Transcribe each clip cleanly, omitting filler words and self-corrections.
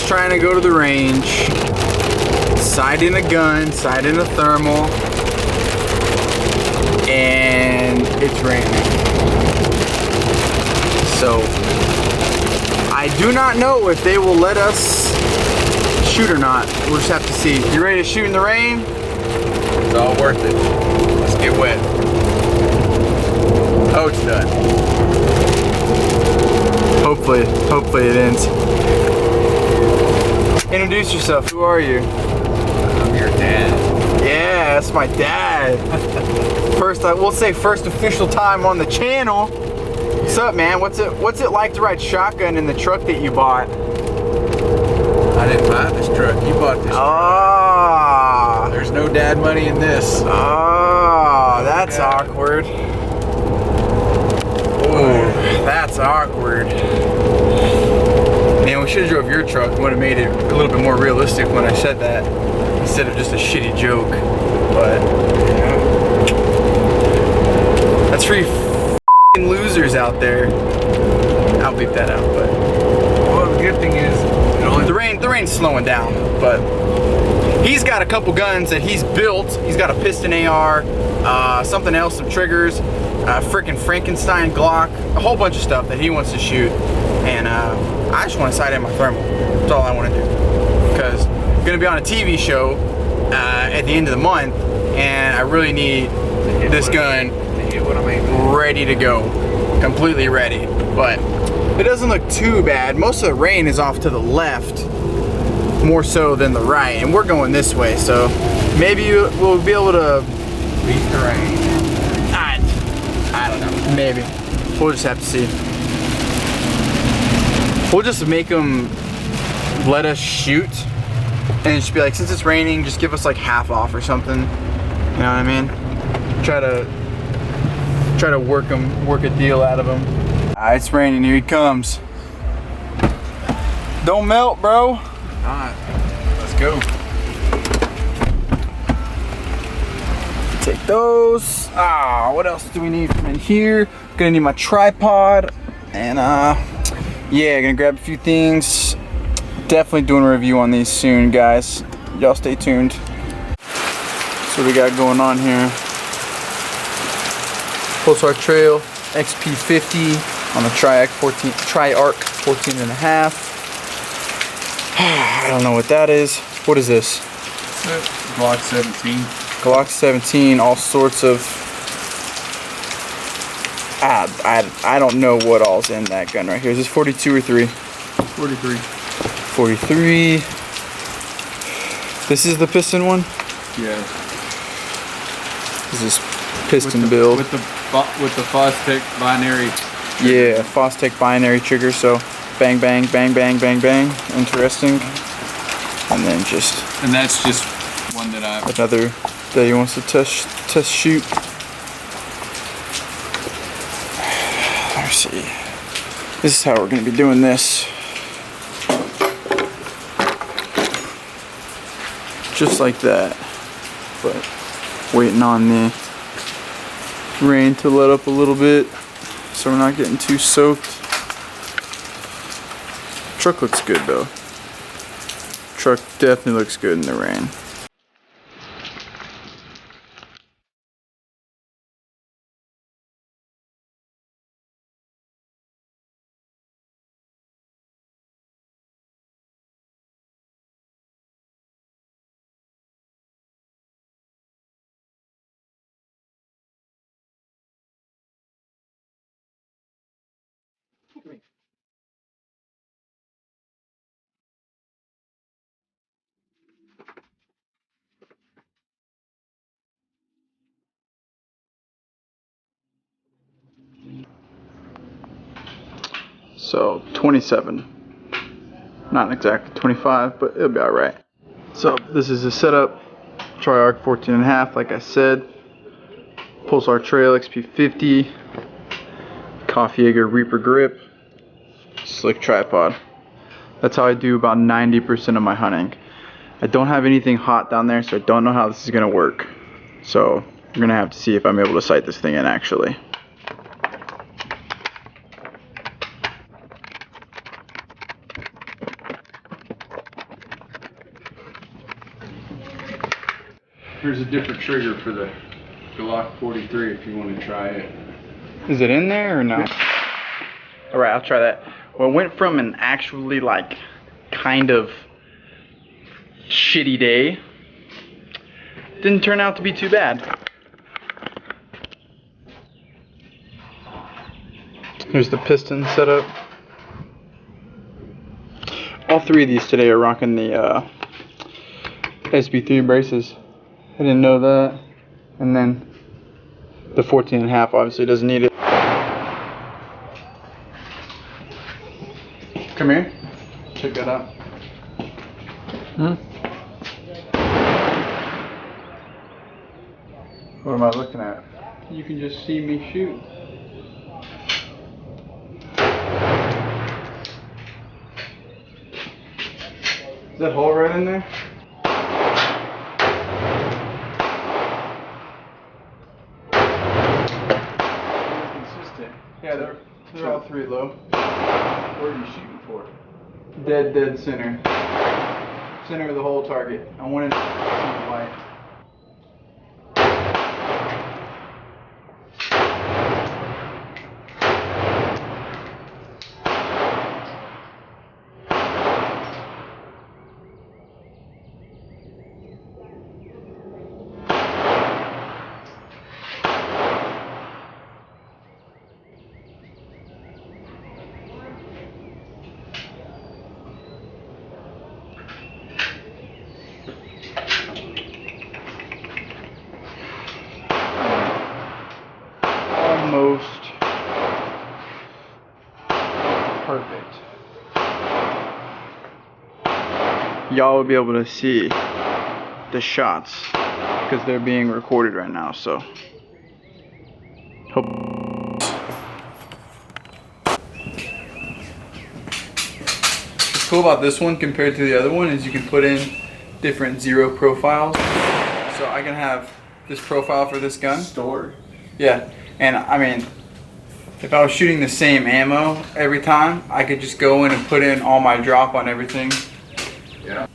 trying to go to the range, sighting a gun, sighting a thermal, and it's raining. So I do not know if they will let us shoot or not. We'll just have to see. You ready to shoot in the rain? It's all worth it. Let's get wet. Oh, it's done. Hopefully it ends. Introduce yourself. Who are you? I'm your dad. Yeah, that's my dad. We'll say first official time on the channel. What's up, man? What's it like to ride shotgun in the truck that you bought? I didn't buy this truck. You bought this truck. There's no dad money in this. Oh, that's awkward. Oh, that's awkward. Man, we should have drove your truck. Would have made it a little bit more realistic when I said that, instead of just a shitty joke. But yeah, that's for you f***ing losers out there. I'll bleep that out. But well, the good thing is, the rain's slowing down. But he's got a couple guns that he's built. He's got a piston AR, something else, some triggers, frickin' Frankenstein Glock, a whole bunch of stuff that he wants to shoot. And I just want to sight in my thermal. That's all I want to do. Because I'm going to be on a TV show at the end of the month, and I really need this gun ready to go. Completely ready. But it doesn't look too bad. Most of the rain is off to the left, more so than the right. And we're going this way, so maybe we'll be able to beat the rain. I don't know. Maybe. We'll just have to see. We'll just make them let us shoot and just be like, since it's raining, just give us like half off or something. You know what I mean? Try to work a deal out of them. It's raining, here he comes. Don't melt, bro. Alright, let's go. Take those. What else do we need from in here? Gonna need my tripod, and yeah, gonna grab a few things. Definitely doing a review on these soon, guys. Y'all stay tuned. So we got going on here. Pulsar Trail XP50 on the Triarch 14 and a half. I don't know what that is. What is this? Glock 17. Glock 17, all sorts of, I don't know what all's in that gun right here. Is this 42 or 3? 43. 43. This is the piston one? Yeah. This is piston build. With the Fostech binary. Yeah, Fostech binary trigger, so bang, bang, bang, bang, bang, bang. Interesting. And then and that's just one that another that he wants to test shoot. Let's see. This is how we're gonna be doing this. Just like that. But waiting on the rain to let up a little bit so we're not getting too soaked. Truck looks good though. Truck definitely looks good in the rain. So 27, not exactly 25, but it'll be all right. So this is the setup. Triarch 14 and a half, like I said. Pulsar Trail XP50, Kaufjäger Reaper grip, slick tripod. That's how I do about 90% of my hunting. I don't have anything hot down there, so I don't know how this is gonna work. So I'm gonna have to see if I'm able to sight this thing in actually. Here's a different trigger for the Glock 43 if you want to try it. Is it in there or no? Alright, I'll try that. Well, it went from an actually like kind of shitty day. Didn't turn out to be too bad. Here's the piston setup. All three of these today are rocking the SB3 braces. I didn't know that. And then the 14.5 obviously doesn't need it. Come here. Check that out. What am I looking at? You can just see me shoot. Is that hole right in there? Consistent. Yeah, they're all three low. Where are you shooting for? Dead center. Center of the whole target. I want it to be white. Almost perfect. Y'all will be able to see the shots because they're being recorded right now, so hope. What's cool about this one compared to the other one is you can put in different zero profiles. So I can have this profile for this gun stored. Yeah, and I mean, if I was shooting the same ammo every time, I could just go in and put in all my drop on everything. Yeah.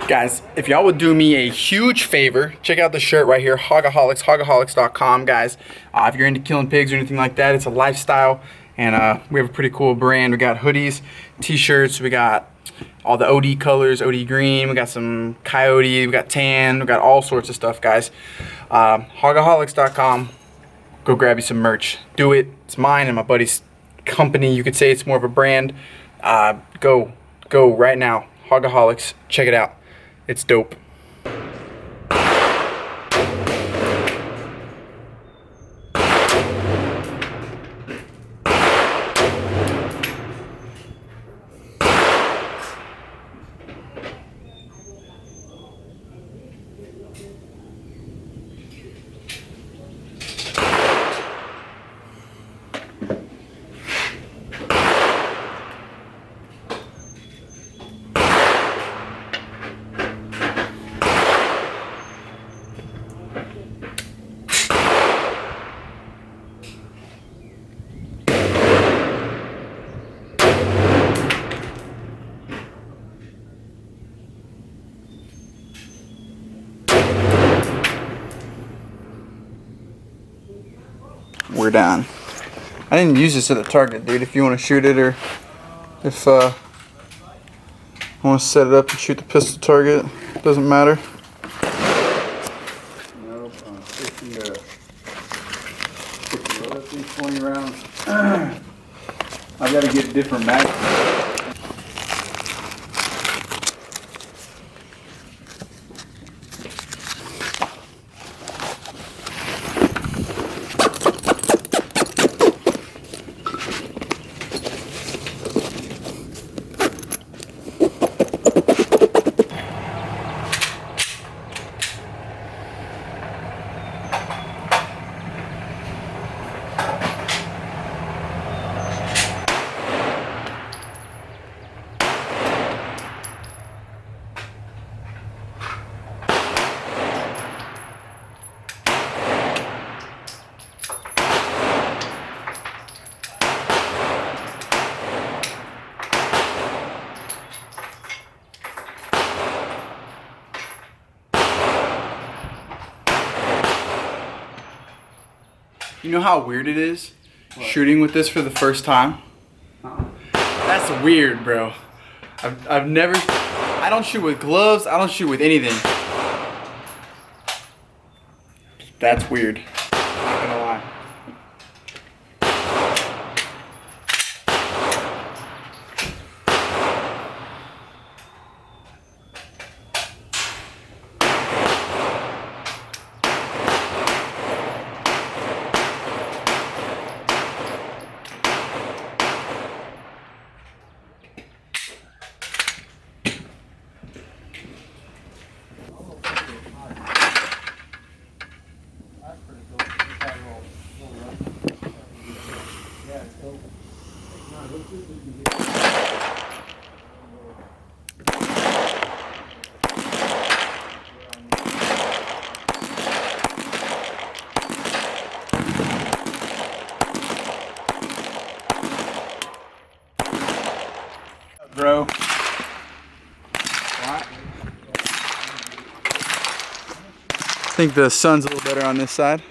Guys, if y'all would do me a huge favor, check out the shirt right here, Hogaholics, hogaholics.com, guys. If you're into killing pigs or anything like that, it's a lifestyle, and we have a pretty cool brand. We got hoodies, t-shirts, we got all the OD colors, OD green, we got some coyote, we got tan, we got all sorts of stuff, guys. Hogaholics.com, go grab you some merch. Do it. It's mine and my buddy's company. You could say it's more of a brand. Go right now. Hogaholics, check it out. It's dope. we're done. I didn't use this at a target, dude. If you want to shoot it, or if I want to set it up and shoot the pistol target, doesn't matter. Nope, I'm fixing to load up these 20 rounds. I've got to get different mags. You know how weird it is shooting with this for the first time? That's weird, bro. I've never, I don't shoot with gloves, I don't shoot with anything. That's weird. Not gonna lie. Bro. I think the sun's a little better on this side.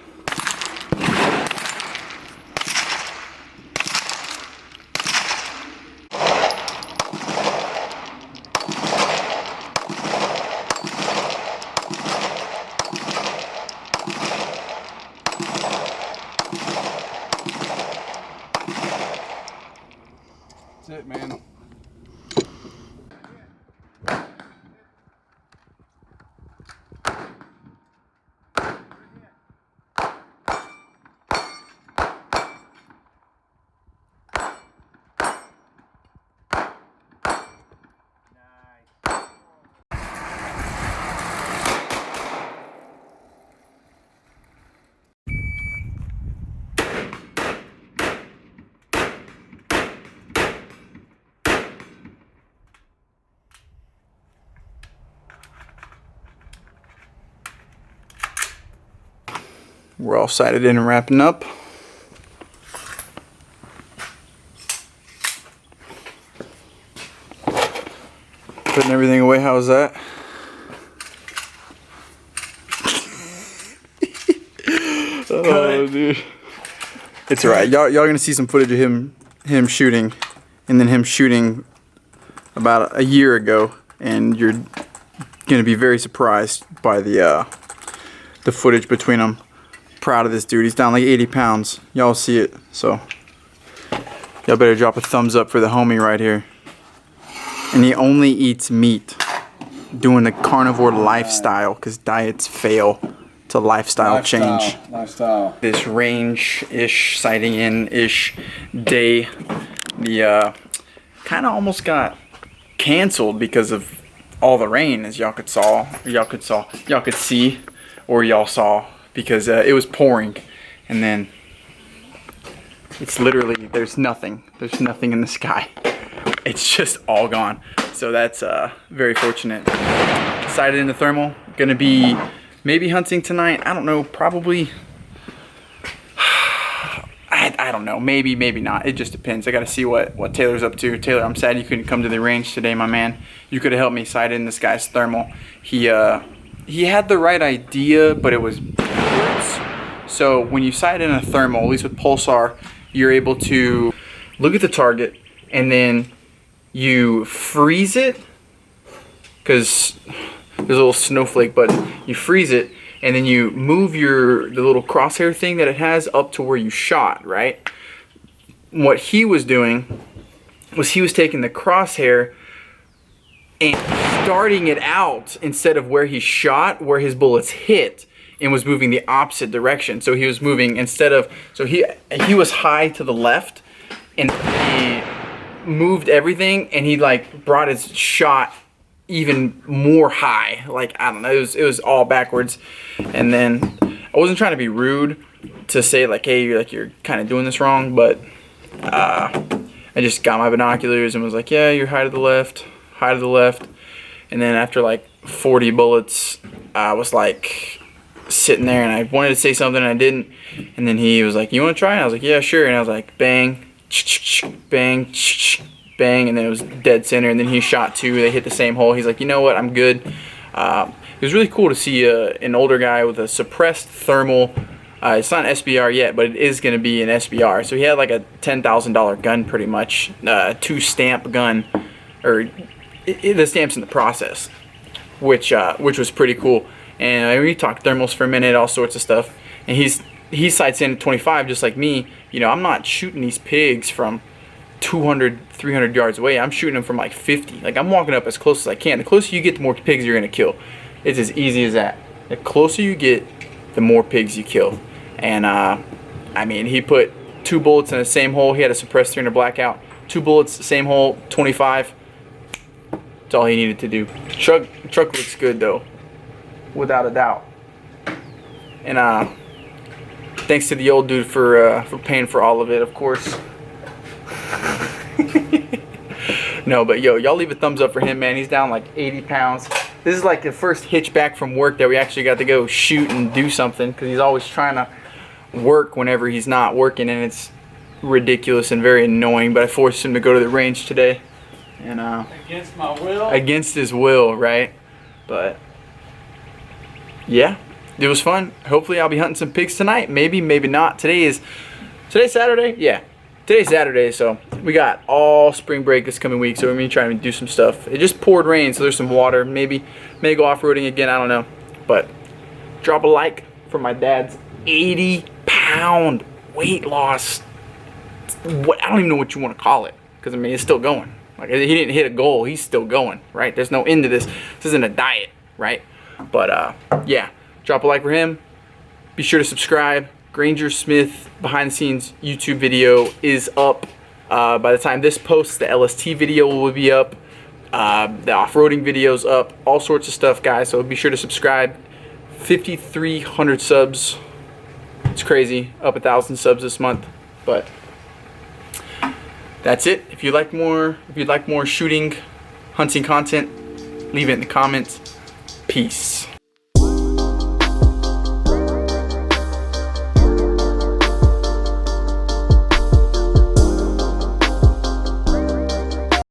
That's it, man. We're all sighted in and wrapping up. Putting everything away, how's that? Oh, dude. It's alright. Y'all gonna see some footage of him shooting, and then him shooting about a year ago, and you're gonna be very surprised by the footage between them. Proud of this dude. He's down like 80 pounds. Y'all see it, so y'all better drop a thumbs up for the homie right here. And he only eats meat, doing the carnivore lifestyle, because diets fail. It's a lifestyle change. Lifestyle. This range-ish, sighting in-ish day, the kind of almost got canceled because of all the rain, as y'all could see, or y'all saw, because it was pouring, and then it's literally, there's nothing in the sky. It's just all gone. So that's very fortunate. Sighted in the thermal. Gonna be maybe hunting tonight. I don't know, probably. I don't know, maybe not. It just depends. I gotta see what Taylor's up to. Taylor, I'm sad you couldn't come to the range today, my man. You could have helped me sight in this guy's thermal. He had the right idea, but it was backwards. So when you sight in a thermal, at least with Pulsar, you're able to look at the target and then you freeze it, because there's a little snowflake, but you freeze it and then you move the little crosshair thing that it has up to where you shot, right? What he was doing was he was taking the crosshair and starting it out instead of where he shot, where his bullets hit, and was moving the opposite direction. So he was moving so he was high to the left, and he moved everything, and he like brought his shot even more high. Like, I don't know, it was all backwards. And then I wasn't trying to be rude to say like, hey, you're kind of doing this wrong, but I just got my binoculars and was like, yeah, you're high to the left. And then after like 40 bullets, I was like sitting there and I wanted to say something and I didn't. And then he was like, you want to try? And I was like, yeah, sure. And I was like, bang, bang, bang. And then it was dead center. And then he shot two. They hit the same hole. He's like, you know what? I'm good. It was really cool to see an older guy with a suppressed thermal. It's not an SBR yet, but it is going to be an SBR. So he had like a $10,000 gun pretty much, 2-stamp gun, or the stamp's in the process, which was pretty cool. And we talked thermals for a minute, all sorts of stuff. And he sights in at 25 just like me. You know, I'm not shooting these pigs from 200, 300 yards away. I'm shooting them from like 50. Like, I'm walking up as close as I can. The closer you get, the more pigs you're going to kill. It's as easy as that. The closer you get, the more pigs you kill. And I mean, he put 2 bullets in the same hole. He had a suppressed 300 blackout. 2 bullets, same hole, 25. That's all he needed to do. Truck looks good though, without a doubt. And thanks to the old dude for paying for all of it, of course. No, but yo, y'all leave a thumbs up for him, man. He's down like 80 pounds. This is like the first hitch back from work that we actually got to go shoot and do something, because he's always trying to work whenever he's not working, and it's ridiculous and very annoying. But I forced him to go to the range today. And against my will? Against his will, right? But yeah, it was fun. Hopefully I'll be hunting some pigs tonight. Maybe, maybe not. Today's Saturday? Yeah. Today's Saturday, so we got all spring break this coming week, so we're going to be trying to do some stuff. It just poured rain, so there's some water. Maybe go off-roading again, I don't know. But drop a like for my dad's 80-pound weight loss. What, I don't even know what you want to call it, because I mean, it's still going. Like, he didn't hit a goal, he's still going, right? There's no end to this. This isn't a diet, right? But yeah, drop a like for him. Be sure to subscribe. Granger Smith behind the scenes YouTube video is up. By the time this posts, the LST video will be up. The off-roading video's up. All sorts of stuff, guys. So be sure to subscribe. 5,300 subs. It's crazy. Up 1,000 subs this month. But that's it. If you'd like more shooting, hunting content, leave it in the comments. Peace.